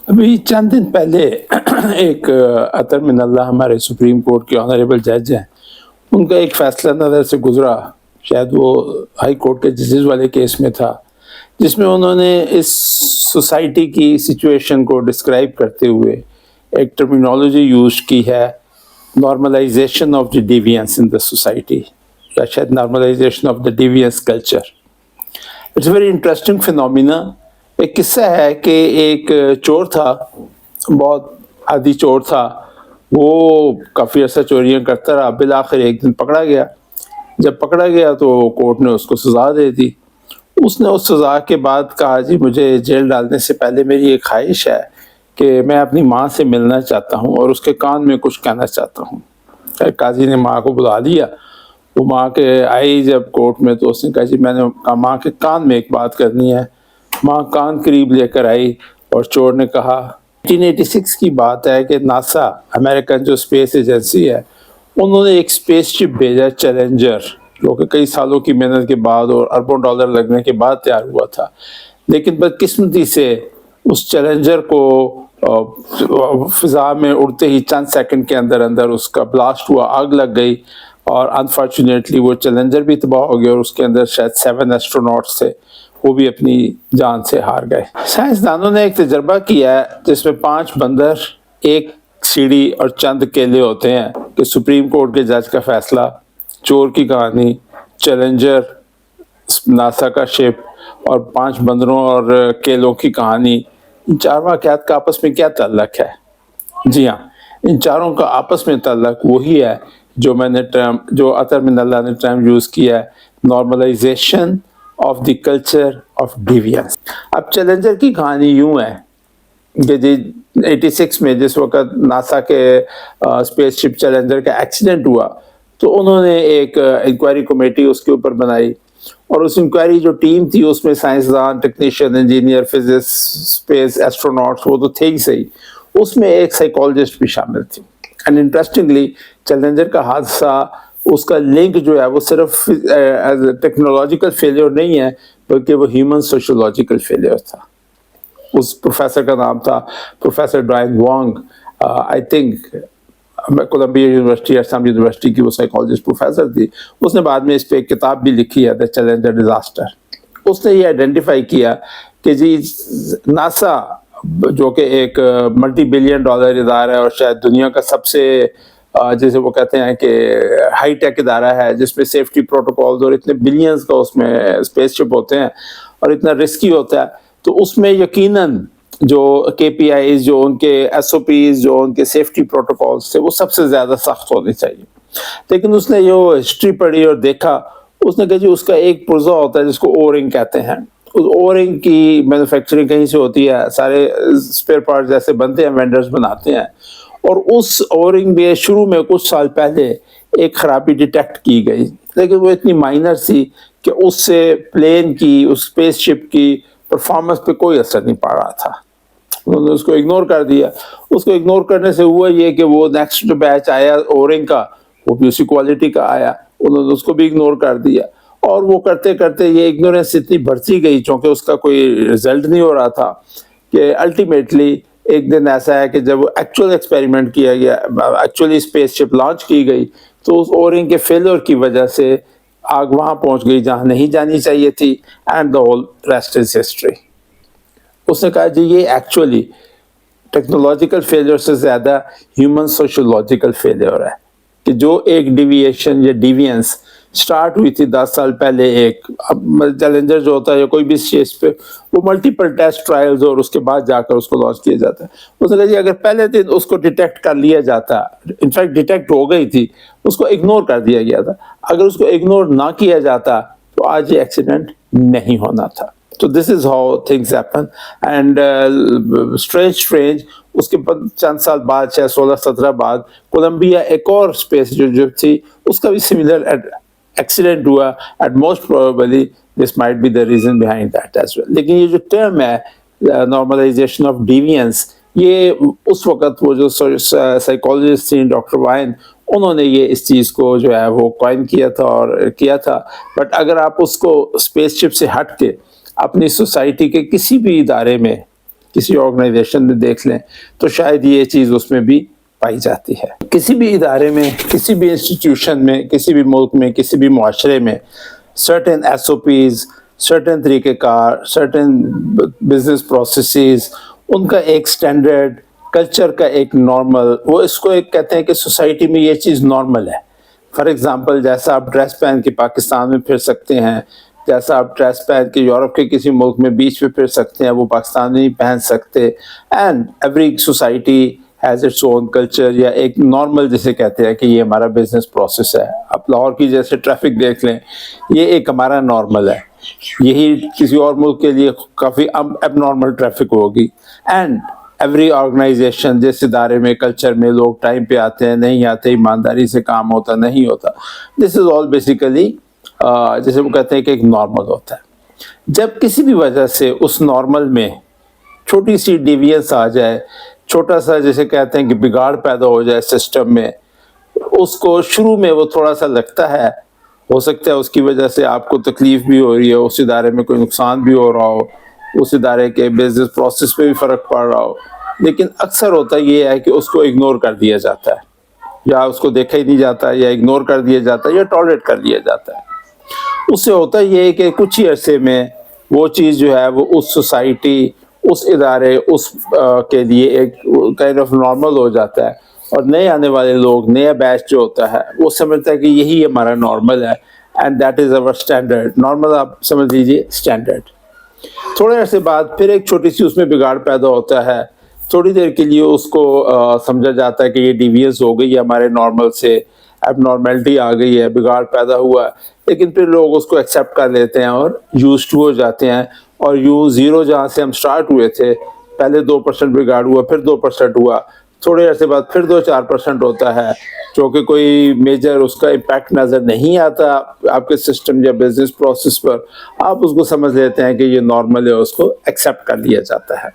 ابھی چند دن پہلے ایک عطر من اللہ ہمارے سپریم کورٹ کے آنریبل جج ہیں، ان کا ایک فیصلہ نظر سے گزرا، شاید وہ ہائی کورٹ کے ججز والے کیس میں تھا، جس میں انہوں نے اس سوسائٹی کی سچویشن کو ڈسکرائب کرتے ہوئے ایک ٹرمینالوجی یوز کی ہے، normalisation of the deviance in the society, یا شاید normalisation of the deviance culture. It's a very interesting phenomena. ایک قصہ ہے کہ ایک چور تھا، بہت عادی چور تھا، وہ کافی عرصہ چوریاں کرتا رہا، بالآخر ایک دن پکڑا گیا۔ جب پکڑا گیا تو کورٹ نے اس کو سزا دے دی۔ اس نے اس سزا کے بعد کہا جی مجھے جیل ڈالنے سے پہلے میری ایک خواہش ہے کہ میں اپنی ماں سے ملنا چاہتا ہوں اور اس کے کان میں کچھ کہنا چاہتا ہوں۔ قاضی نے ماں کو بلا لیا، وہ ماں کے آئی جب کورٹ میں تو اس نے کہا جی میں نے ماں کے کان میں ایک بات کرنی ہے۔ ماں کان قریب لے کر آئی اور چور نے کہا 1986 کی بات ہے کہ ناسا امریکن جو اسپیس ایجنسی ہے، انہوں نے ایک اسپیس شپ بھیجا چیلنجر، جو کہ کئی سالوں کی محنت کے بعد اور اربوں ڈالر لگنے کے بعد تیار ہوا تھا، لیکن بدقسمتی سے اس چیلنجر کو فضا میں اڑتے ہی چند سیکنڈ کے اندر اندر اس کا بلاسٹ ہوا، آگ لگ گئی، اور انفارچونیٹلی وہ چیلنجر بھی تباہ ہو گیا اور اس کے اندر شاید 7 ایسٹروناٹس تھے، وہ بھی اپنی جان سے ہار گئے۔ سائنسدانوں نے ایک تجربہ کیا ہے جس میں 5 بندر، ایک سیڑھی اور چند کیلے ہوتے ہیں کہ سپریم کورٹ کے جج کا فیصلہ، چور کی کہانی، چیلنجر، ناسا کا شپ اور 5 بندروں اور کیلوں کی کہانی، ان 4 واقعات کا آپس میں کیا تعلق ہے؟ جی ہاں، ان چاروں کا آپس میں تعلق وہی ہے جو میں نے جو عطر من اللہ نے ٹرم یوز کیا ہے، normalisation of the culture of deviance. اب چیلنجر کی کہانی یوں ہے کہ جی 86 میں جس وقت ناسا کے اسپیس شپ چیلنجر کا ایکسیڈنٹ ہوا تو انہوں نے ایک انکوائری کمیٹی اس کے اوپر بنائی، اور اس انکوائری جو ٹیم تھی اس میں سائنسدان، technician, engineer, physicist, space astronauts وہ تو تھے ہی صحیح، اس میں ایک سائیکالوجسٹ بھی شامل تھی۔ اینڈ انٹرسٹنگلی چیلنجر کا حادثہ، اس کا لنک جو ہے وہ صرف ٹیکنالوجیکل فیلئر نہیں ہے بلکہ وہ ہیومن سوشولوجیکل فیلئر تھا۔ اس پروفیسر کا نام تھا professor Dwayne Wang, I think Columbia University یا سم یونیورسٹی کی وہ سائیکالوجسٹ پروفیسر تھی۔ اس نے بعد میں اس پہ ایک کتاب بھی لکھی ہے، دا چیلنجر ڈیزاسٹر۔ اس نے یہ آئیڈینٹیفائی کیا کہ جی ناسا جو کہ ایک ملٹی بلین ڈالر ادارہ ہے اور شاید دنیا کا سب سے جیسے وہ کہتے ہیں کہ ہائی ٹیک ادارہ ہے، جس میں سیفٹی پروٹوکولز اور اتنے بلینز کا اس میں اسپیس شپ ہوتے ہیں اور اتنا رسکی ہوتا ہے، تو اس میں یقیناً جو KPIs، جو ان کے SOPs، جو ان کے سیفٹی پروٹوکولز تھے وہ سب سے زیادہ سخت ہونے چاہیے۔ لیکن اس نے جو ہسٹری پڑھی اور دیکھا، اس نے کہا جی اس کا ایک پرزہ ہوتا ہے جس کو او رنگ کہتے ہیں، اس او رنگ کی مینوفیکچرنگ کہیں سے ہوتی ہے، سارے اسپیئر پارٹ جیسے بنتے ہیں وینڈرز بناتے ہیں، اور اس او رنگ میں شروع میں کچھ سال پہلے ایک خرابی ڈیٹیکٹ کی گئی، لیکن وہ اتنی مائنر سی کہ اس سے پلین کی، اس اسپیس شپ کی پرفارمنس پہ کوئی اثر نہیں پڑ رہا تھا۔ انہوں نے اس کو اگنور کر دیا۔ اس کو اگنور کرنے سے ہوا یہ کہ وہ نیکسٹ جو بیچ آیا او رنگ کا وہ بھی اسی کوالٹی کا آیا، انہوں نے اس کو بھی اگنور کر دیا، اور وہ کرتے کرتے یہ اگنورینس اتنی بڑھتی گئی چونکہ اس کا کوئی رزلٹ نہیں ہو رہا تھا کہ الٹیمیٹلی ایک دن ایسا ہے کہ جب ایکچوئل ایکسپیریمنٹ کیا گیا، ایکچولی اسپیس شپ لانچ کی گئی، تو اس او رنگ کے فیلئر کی وجہ سے آگ وہاں پہنچ گئی جہاں نہیں جانی چاہیے تھی، and the whole rest is history. اس نے کہا جی یہ ایکچولی ٹیکنالوجیکل فیلئر سے زیادہ ہیومن سوشولوجیکل فیلئر ہے، کہ جو ایک ڈیویشن یا ڈیوینس سٹارٹ ہوئی تھی 10 سال پہلے، ایک چیلنجر جو ہوتا ہے یا کوئی بھی اسٹیج پہ، وہ ملٹیپل ٹیسٹ ٹرائلز اور اس کے بعد جا کر اس کو لانچ کیا جاتا ہے۔ اس نے کہا جی اگر پہلے دن اس کو ڈیٹیکٹ کر لیا جاتا، انفیکٹ ڈیٹیکٹ ہو گئی تھی، اس کو اگنور کر دیا گیا تھا، اگر اس کو اگنور نہ کیا جاتا تو آج یہ ایکسیڈنٹ نہیں ہونا تھا۔ تو this is how things happen, and strange اس کے چند سال بعد، شاید 16-17 بعد، کولمبیا ایک اور اسپیس جو تھی اس کا بھی سملر ایکسیڈنٹ ہوا، at most probably this might be the reason behind that as well. لیکن یہ جو ٹرم ہے نارملائزیشن آف ڈیوینس، یہ اس وقت وہ جو سائیکالوجسٹ تھیں ڈاکٹر وائن، انہوں نے یہ اس چیز کو جو ہے وہ کوائن کیا تھا اور کیا تھا۔ بٹ اگر آپ اس کو اسپیس شپ سے ہٹ کے اپنی سوسائٹی کے کسی بھی ادارے میں کسی آرگنائزیشن میں دیکھ لیں تو شاید یہ چیز اس میں بھی پائی جاتی ہے. کسی بھی ادارے میں، کسی بھی انسٹیٹیوشن میں، کسی بھی ملک میں، کسی بھی معاشرے میں certain S O Ps, certain طریقہ کار، سرٹن بزنس پروسیسز، ان کا ایک سٹینڈرڈ، کلچر کا ایک نارمل، وہ اس کو ایک کہتے ہیں کہ سوسائٹی میں یہ چیز نارمل ہے. فار ایگزامپل جیسا آپ ڈریس پہن کے پاکستان میں پھر سکتے ہیں، جیسا آپ ڈریس پہن کے یورپ کے کسی ملک میں بیچ پہ پھر سکتے ہیں، وہ پاکستان میں نہیں پہن سکتے. And every society has its own culture, یا ایک نارمل جسے کہتے ہیں کہ یہ ہمارا بزنس پروسیس ہے. آپ لاہور کی جیسے ٹریفک دیکھ لیں، یہ ایک ہمارا نارمل ہے، یہی کسی اور ملک کے لیے کافی اب نارمل ٹریفک ہوگی. اینڈ ایوری آرگنائزیشن جس ادارے میں، کلچر میں لوگ ٹائم پہ آتے ہیں، نہیں آتے، ایمانداری سے کام ہوتا نہیں ہوتا، دس از آل بیسیکلی جیسے وہ کہتے ہیں کہ ایک نارمل ہوتا ہے. جب کسی بھی وجہ سے اس نارمل میں چھوٹی سی ڈیویئنس آ جائے، چھوٹا سا جیسے کہتے ہیں کہ بگاڑ پیدا ہو جائے سسٹم میں، اس کو شروع میں وہ تھوڑا سا لگتا ہے، ہو سکتا ہے اس کی وجہ سے آپ کو تکلیف بھی ہو رہی ہے، اس ادارے میں کوئی نقصان بھی ہو رہا ہو، اس ادارے کے بزنس پروسیس پہ بھی فرق پڑ رہا ہو، لیکن اکثر ہوتا یہ ہے کہ اس کو اگنور کر دیا جاتا ہے، یا اس کو دیکھا ہی نہیں جاتا، یا اگنور کر دیا جاتا ہے، یا ٹالریٹ کر دیا جاتا ہے. اس سے ہوتا یہ ہے کہ کچھ ہی عرصے میں وہ چیز جو ہے وہ اس سوسائٹی، اس ادارے، اس کے لیے ایک کائنڈ آف نارمل ہو جاتا ہے. اور نئے آنے والے لوگ، نیا بیچ جو ہوتا ہے، وہ سمجھتا ہے کہ یہی ہمارا نارمل ہے، and that is over standard. Normal آپ سمجھ لیجیے اسٹینڈرڈ. تھوڑے عرصے بعد پھر ایک چھوٹی سی اس میں بگاڑ پیدا ہوتا ہے، تھوڑی دیر کے لیے اس کو سمجھا جاتا ہے کہ یہ ڈیویئنس ہو گئی ہے ہمارے نارمل سے، اب نارملٹی آ گئی ہے، بگاڑ پیدا ہوا ہے، لیکن پھر لوگ اس کو ایکسیپٹ کر لیتے ہیں اور یوز ٹو ہو جاتے ہیں. اور زیرو جہاں سے ہم سٹارٹ ہوئے تھے، پہلے 2% بگاڑ ہوا، پھر 2% ہوا، تھوڑے عرصے بعد پھر 2-4% ہوتا ہے، جو کہ کوئی میجر اس کا امپیکٹ نظر نہیں آتا آپ کے سسٹم یا بزنس پروسیس پر. آپ اس کو سمجھ لیتے ہیں کہ یہ نارمل ہے، اس کو ایکسیپٹ کر لیا جاتا ہے.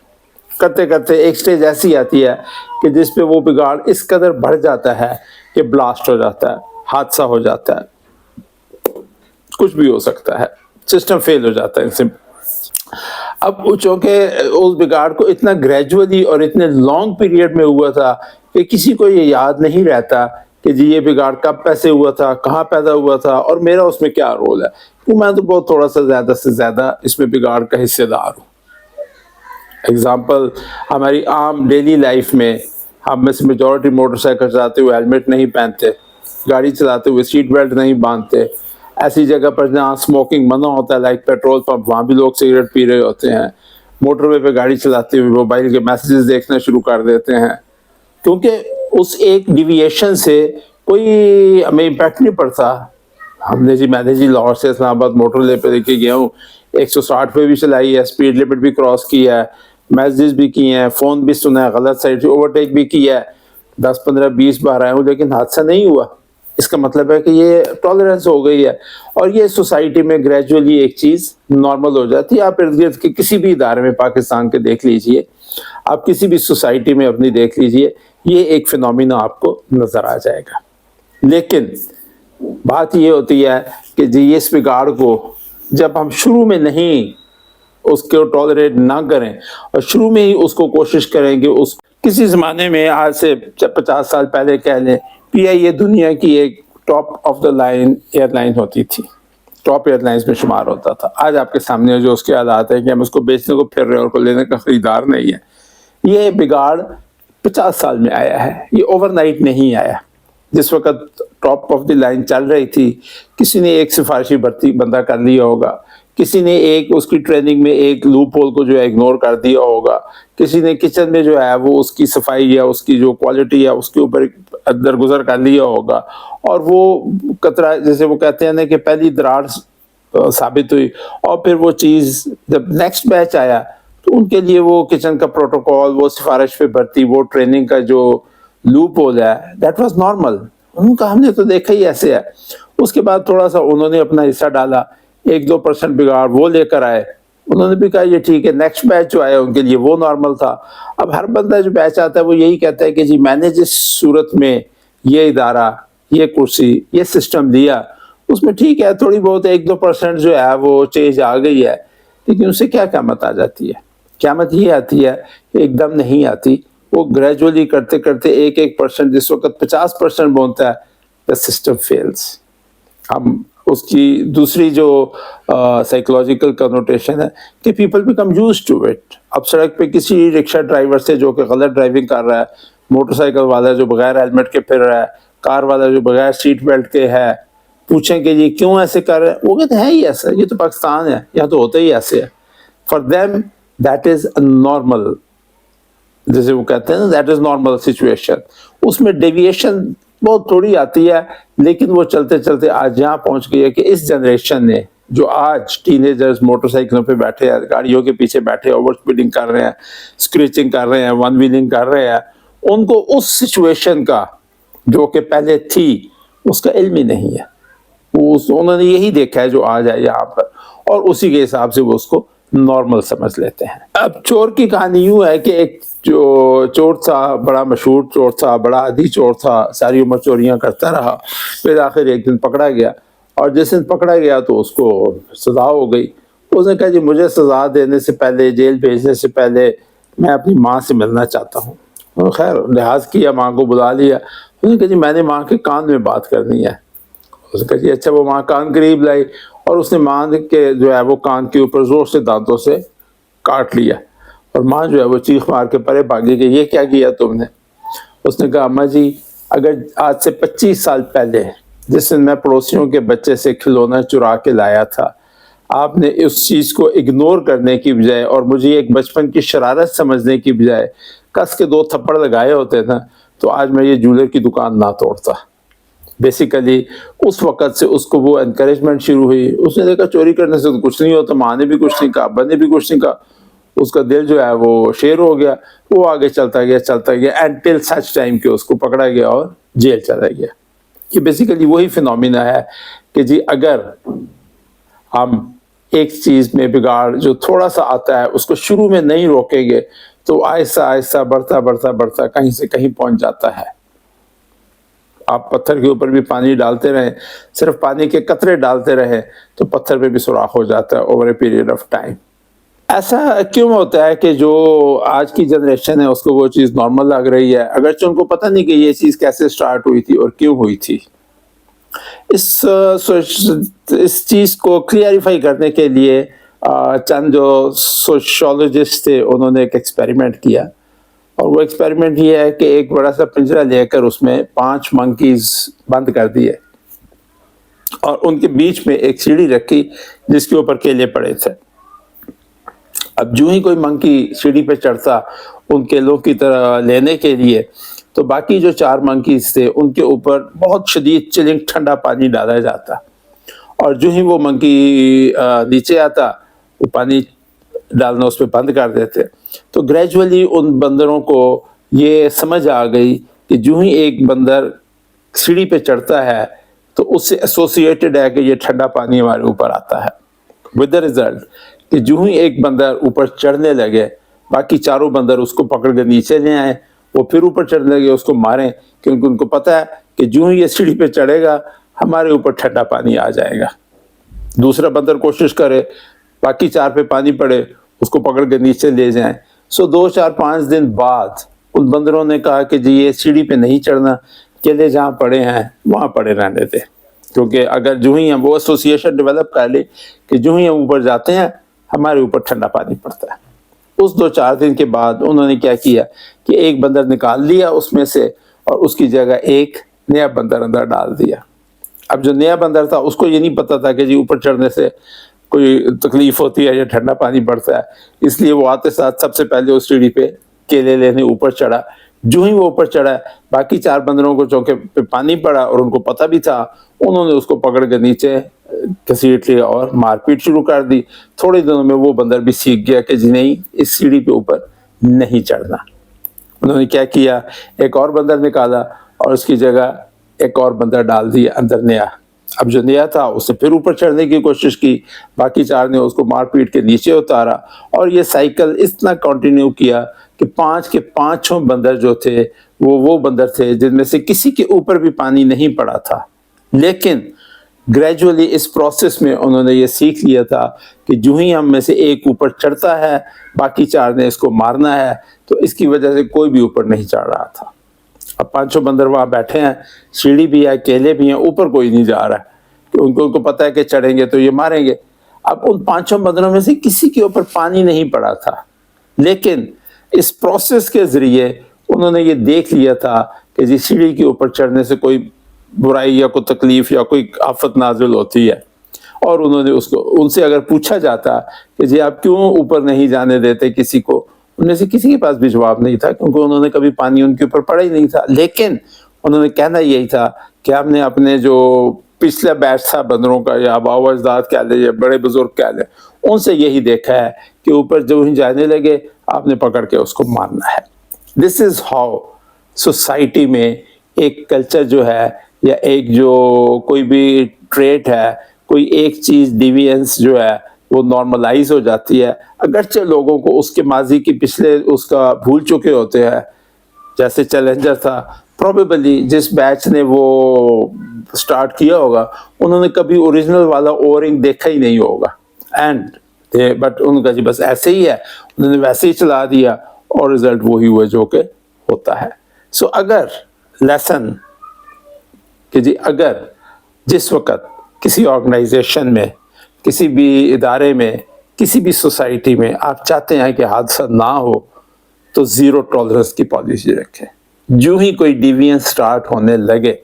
کرتے کرتے ایک سٹیج ایسی آتی ہے کہ جس پہ وہ بگاڑ اس قدر بڑھ جاتا ہے کہ بلاسٹ ہو جاتا ہے، حادثہ ہو جاتا ہے، کچھ بھی ہو سکتا ہے، سسٹم فیل ہو جاتا ہے. اب چونکہ اس بگاڑ کو اتنا گریجولی اور اتنے لانگ پیریڈ میں ہوا تھا کہ کسی کو یہ یاد نہیں رہتا کہ جی یہ بگاڑ کب پیسے ہوا تھا، کہاں پیدا ہوا تھا، اور میرا اس میں کیا رول ہے. میں تو بہت تھوڑا سا زیادہ سے زیادہ اس میں بگاڑ کا حصہ دار ہوں. ایگزامپل ہماری عام ڈیلی لائف میں ہم میں سے میجورٹی موٹر سائیکل چلاتے ہوئے ہیلمٹ نہیں پہنتے، گاڑی چلاتے ہوئے سیٹ بیلٹ نہیں باندھتے. ایسی جگہ پر جہاں اسموکنگ منع ہوتا ہے، لائک پیٹرول پمپ، وہاں بھی لوگ سگریٹ پی رہے ہوتے ہیں. موٹر وے پہ گاڑی چلاتے ہوئے موبائل کے میسیجز دیکھنا شروع کر دیتے ہیں، کیونکہ اس ایک ڈیویشن سے کوئی ہمیں امپیکٹ نہیں پڑتا. میں نے لاہور سے اسلام آباد موٹر وے پہ لے کے گیا ہوں، 160 پہ بھی چلائی ہے، اسپیڈ لمٹ بھی کراس کیا ہے، میسیجز بھی کیے ہیں، فون بھی سنا ہے، غلط سائڈ سے اوورٹیک بھی کیا ہے، 10-15-20 بار آئے ہوں، لیکن حادثہ نہیں ہوا. اس کا مطلب ہے کہ یہ ٹالرنس ہو گئی ہے، اور یہ سوسائٹی میں گریجولی ایک چیز نارمل ہو جاتی ہے. آپ ارد گرد کے کسی بھی ادارے میں پاکستان کے دیکھ لیجئے، آپ کسی بھی سوسائٹی میں اپنی دیکھ لیجئے، یہ ایک فینومینا آپ کو نظر آ جائے گا. لیکن بات یہ ہوتی ہے کہ جی اس بگاڑ کو جب ہم شروع میں نہیں اس کو ٹالریٹ نہ کریں، اور شروع میں ہی اس کو کوشش کریں کہ اس کسی زمانے میں، آج سے 50 سال پہلے کہہ لیں، پی آئی اے دنیا کی ایک top of the line air line ہوتی تھی، ٹاپ ایئر لائنز میں شمار ہوتا تھا. آج آپ کے سامنے جو اس کے حالات ہے کہ ہم اس کو بیچنے کو پھر رہے ہیں اور کو لینے کا خریدار نہیں ہے. یہ بگاڑ 50 سال میں آیا ہے، یہ اوور نائٹ نہیں آیا. جس وقت ٹاپ آف دی لائن چل رہی تھی، کسی نے ایک سفارشی بھرتی بندہ کر لیا ہوگا، کسی نے ایک اس کی ٹریننگ میں ایک لوپ ہول کو جو ہے اگنور کر دیا ہوگا، کسی نے کچن میں جو ہے وہ اس کی صفائی یا اس کی جو کوالٹی ہے اس کے اوپر درگزر کر لیا ہوگا، اور وہ قطرہ جیسے وہ کہتے ہیں نا کہ پہلی دراڑ ثابت ہوئی. اور پھر وہ چیز جب نیکسٹ بیچ آیا تو ان کے لیے وہ کچن کا پروٹوکول، وہ سفارش پہ بھرتی، وہ ٹریننگ کا جو لوپ ہول ہے، دیٹ واز نارمل. ان کا ہم نے تو دیکھا ہی ایسے ہے. اس کے بعد تھوڑا سا انہوں نے اپنا حصہ ڈالا، 1-2% بگاڑ وہ لے کر آئے، انہوں نے بھی کہا یہ ٹھیک ہے. نیکسٹ بیچ جو آیا ان کے لیے وہ نارمل تھا. اب ہر بندہ جو بیچ آتا ہے وہ یہی کہتا ہے کہ جی میں نے جس صورت میں یہ ادارہ، یہ کرسی، یہ سسٹم دیا، اس میں ٹھیک ہے تھوڑی بہت 1-2% جو ہے وہ چینج آ گئی ہے، لیکن اس سے کیا قیمت آ جاتی ہے؟ قیامت یہ آتی ہے ایک دم نہیں آتی, وہ گریجولی کرتے کرتے 1% جس وقت 50% بولتا ہے the system fails. ہم اس کی دوسری جو سائیکولوجیکل کنوٹیشن ہے کہ people become use to it. اب سڑک پہ کسی رکشہ ڈرائیور سے جو کہ غلط ڈرائیونگ کر رہا ہے, موٹر سائیکل والا جو بغیر ہیلمٹ کے پھر رہا ہے, کار والا جو بغیر سیٹ بیلٹ کے ہے, پوچھیں کہ یہ کیوں ایسے کر رہے ہیں, وہ کہتے ہیں ہی ایسا, یہ تو پاکستان ہے, یہاں تو ہوتا ہی ایسے ہے. For them that is normal, جیسے وہ کہتے ہیں نا دیٹ از نارمل سچویشن. اس میں ڈیویشن بہت تھوڑی آتی ہے, لیکن وہ چلتے چلتے آج یہاں پہنچ گئی ہے کہ اس جنریشن نے جو آج ٹین ایجرز موٹر سائیکلوں پہ بیٹھے ہیں, گاڑیوں کے پیچھے بیٹھے اوور اسپیڈنگ کر رہے ہیں, اسکریچنگ کر رہے ہیں, ون ویلنگ کر رہے ہیں, ان کو اس سچویشن کا جو کہ پہلے تھی اس کا علم ہی نہیں ہے. انہوں نے یہی دیکھا ہے جو آج ہے یہاں پر, اور اسی کے حساب سے وہ اس کو نارمل سمجھ لیتے ہیں. اب چور کی کہانی یوں ہے کہ ایک جو چور تھا, بڑا مشہور چور تھا, بڑا عادی چور تھا, ساری عمر چوریاں کرتا رہا, پھر آخر ایک دن پکڑا گیا, اور جس دن پکڑا گیا تو اس کو سزا ہو گئی. اس نے کہا جی مجھے سزا دینے سے پہلے, جیل بھیجنے سے پہلے میں اپنی ماں سے ملنا چاہتا ہوں. خیر لحاظ کیا, ماں کو بلا لیا. اس نے کہا جی میں نے ماں کے کان میں بات کرنی ہے. اس نے کہا جی اچھا. وہ ماں کان قریب لائی اور اس نے ماں کے جو ہے وہ کان کے اوپر زور سے دانتوں سے کاٹ لیا, اور ماں جو ہے وہ چیخ مار کے پرے بھاگی کہ یہ کیا کیا تم نے. اس نے کہا اماں جی اگر آج سے 25 سال پہلے جس دن میں پڑوسیوں کے بچے سے کھلونا چرا کے لایا تھا, آپ نے اس چیز کو اگنور کرنے کی بجائے اور مجھے ایک بچپن کی شرارت سمجھنے کی بجائے کس کے 2 تھپڑ لگائے ہوتے نا, تو آج میں یہ جولر کی دکان نہ توڑتا. بیسیکلی اس وقت سے اس کو وہ انکریجمنٹ شروع ہوئی. اس نے دیکھا چوری کرنے سے تو کچھ نہیں ہوتا, ماں نے بھی کچھ نہیں کہا, ابا نے بھی کچھ نہیں کہا. اس کا دل جو ہے وہ شیر ہو گیا, وہ آگے چلتا گیا انٹل سچ ٹائم کہ اس کو پکڑا گیا اور جیل چلا گیا. یہ بیسیکلی وہی فینومینا ہے کہ جی اگر ہم ایک چیز میں بگاڑ جو تھوڑا سا آتا ہے اس کو شروع میں نہیں روکیں گے تو آہستہ آہستہ بڑھتا کہیں سے کہیں پہنچ جاتا ہے. آپ پتھر کے اوپر بھی پانی ڈالتے رہیں, صرف پانی کے قطرے ڈالتے رہیں تو پتھر پہ بھی سوراخ ہو جاتا ہے over a period of time. ایسا کیوں ہوتا ہے کہ جو آج کی جنریشن ہے اس کو وہ چیز نارمل لگ رہی ہے, اگرچہ ان کو پتہ نہیں کہ یہ چیز کیسے سٹارٹ ہوئی تھی اور کیوں ہوئی تھی. اس چیز کو کلیئریفائی کرنے کے لیے چند جو سوشولوجسٹ تھے انہوں نے ایک ایکسپیریمنٹ کیا, اور وہ ایکسپیریمنٹ یہ ہے کہ ایک بڑا سا پنجرا لے کر اس میں 5 منکیز بند کر دیے, اور ان کے بیچ میں ایک سیڑھی رکھی جس کے اوپر کیلے پڑے تھے. اب جو ہی کوئی منکی سیڑھی پہ چڑھتا ان کیلوں کی طرح لینے کے لیے, تو باقی جو 4 منکیز تھے ان کے اوپر بہت شدید چلنگ ٹھنڈا پانی ڈالا جاتا, اور جو ہی وہ منکی نیچے آتا وہ پانی ڈالنا اس پہ بند کر دیتے. تو گریجولی ان بندروں کو یہ سمجھ آ گئی کہ جو ہی ایک بندر سیڑھی پہ چڑھتا ہے تو اس سے ایسوسیٹڈ ہے کہ یہ ٹھنڈا پانی ہمارے اوپر آتا ہے, ود دا ریزلٹ کہ جو ہی ایک بندر اوپر چڑھنے لگے باقی 4 بندر اس کو پکڑ کے نیچے لے آئیں, وہ پھر اوپر چڑھنے لگے اس کو ماریں, کیونکہ ان کو پتہ ہے کہ جو ہی یہ سیڑھی پہ چڑھے گا ہمارے اوپر ٹھنڈا پانی آ جائے گا. دوسرا بندر کوشش کرے, باقی 4 پہ پانی پڑے, اس کو پکڑ کے نیچے لے جائیں. 2 4 5 دن بعد ان بندروں نے کہا کہ جی یہ سیڑھی پہ نہیں چڑھنا, کیلے جہاں پڑے ہیں وہاں پڑے رہنے دے, کیونکہ اگر جو ہی ہم وہ ایسوسیشن ڈیولپ کر لے کہ جو ہی ہم اوپر جاتے ہیں ہمارے اوپر ٹھنڈا پانی پڑتا ہے. اس 2 4 دن کے بعد انہوں نے کیا کیا کہ ایک بندر نکال لیا اس میں سے, اور اس کی جگہ ایک نیا بندر اندر ڈال دیا. اب جو نیا بندر تھا اس کو یہ نہیں پتا تھا کہ جی اوپر چڑھنے سے کوئی تکلیف ہوتی ہے یا ٹھنڈا پانی پڑتا ہے, اس لیے وہ آتے ساتھ سب سے پہلے اس سیڑھی پہ کیلے لینے اوپر چڑھا. جو ہی وہ اوپر چڑھا باقی 4 بندروں کو چونکہ پہ پانی پڑا اور ان کو پتہ بھی تھا, انہوں نے اس کو پکڑ کے نیچے گھسیٹ لیا اور مار پیٹ شروع کر دی. تھوڑے دنوں میں وہ بندر بھی سیکھ گیا کہ جی نہیں اس سیڑھی پہ اوپر نہیں چڑھنا. انہوں نے کیا کیا, ایک اور بندر نکالا اور اس کی جگہ ایک اور بندر ڈال دیا اندر نیا. اب جو نیا تھا اس نے پھر اوپر چڑھنے کی کوشش کی, باقی 4 نے اس کو مار پیٹ کے نیچے اتارا, اور یہ سائیکل اتنا کنٹینیو کیا کہ 5 کے 5 بندر جو تھے وہ بندر تھے جن میں سے کسی کے اوپر بھی پانی نہیں پڑا تھا, لیکن گریجولی اس پروسیس میں انہوں نے یہ سیکھ لیا تھا کہ جو ہی ہم میں سے ایک اوپر چڑھتا ہے باقی چار نے اس کو مارنا ہے، تو اس کی وجہ سے کوئی بھی اوپر نہیں چڑھ رہا تھا۔ اب پانچوں بندر وہاں بیٹھے ہیں، سیڑھی بھی ہے، کیلے بھی ہیں، اوپر کوئی نہیں جا رہا ہے کہ ان کو پتہ ہے کہ چڑھیں گے تو یہ ماریں گے۔ اب ان پانچوں بندروں میں سے کسی کے اوپر پانی نہیں پڑا تھا، لیکن اس پروسیس کے ذریعے انہوں نے یہ دیکھ لیا تھا کہ جی سیڑھی کے اوپر چڑھنے سے کوئی برائی یا کوئی تکلیف یا کوئی آفت نازل ہوتی ہے، اور انہوں نے ان سے اگر پوچھا جاتا کہ جی آپ کیوں اوپر نہیں جانے دیتے کسی کو، ان میں سے کسی کے پاس بھی جواب نہیں تھا، کیونکہ انہوں نے کبھی پانی ان کے اوپر پڑا ہی نہیں تھا۔ لیکن انہوں نے کہنا یہی تھا کہ ہم نے اپنے جو پچھلا بیچ تھا بندروں کا، یا آباء و اجداد کہہ لیں یا بڑے بزرگ کہہ لیں، ان سے یہی دیکھا ہے کہ اوپر جو ہی جانے لگے آپ نے پکڑ کے اس کو مارنا ہے۔ دس از ہاؤ سوسائٹی میں ایک کلچر جو ہے، یا ایک جو کوئی بھی ٹریٹ ہے، کوئی ایک چیز ڈیوینس جو ہے وہ نارملائز ہو جاتی ہے، اگرچہ لوگوں کو اس کے ماضی کے پچھلے اس کا بھول چکے ہوتے ہیں۔ جیسے چیلنجر تھا، پروبیبلی جس بیچ نے وہ سٹارٹ کیا ہوگا انہوں نے کبھی اوریجنل والا اورنگ دیکھا ہی نہیں ہوگا، بٹ ان کا جی بس ایسے ہی ہے، انہوں نے ویسے ہی چلا دیا اور رزلٹ وہی ہوا جو کہ ہوتا ہے۔ سو اگر لیسن کہ جی اگر جس وقت کسی آرگنائزیشن میں، کسی بھی ادارے میں، کسی بھی سوسائٹی میں آپ چاہتے ہیں کہ حادثہ نہ ہو، تو زیرو ٹالرنس کی پالیسی رکھیں۔ جو ہی کوئی ڈیوینس سٹارٹ ہونے لگے،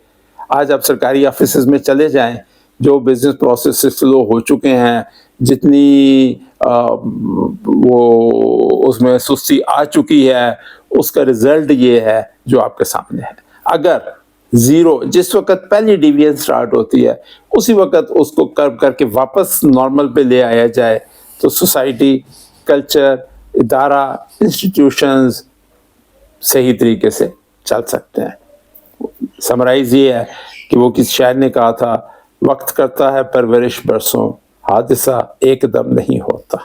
آج آپ سرکاری آفیسز میں چلے جائیں، جو بزنس پروسیس فلو ہو چکے ہیں، جتنی وہ اس میں سستی آ چکی ہے، اس کا رزلٹ یہ ہے جو آپ کے سامنے ہے۔ اگر زیرو جس وقت پہلی ڈیوینس سٹارٹ ہوتی ہے اسی وقت اس کو کرب کر کے واپس نارمل پہ لے آیا جائے، تو سوسائٹی، کلچر، ادارہ، انسٹیٹیوشنز صحیح طریقے سے چل سکتے ہیں۔ سمرائز یہ ہے کہ وہ کسی شاعر نے کہا تھا، وقت کرتا ہے پرورش برسوں، حادثہ ایک دم نہیں ہوتا۔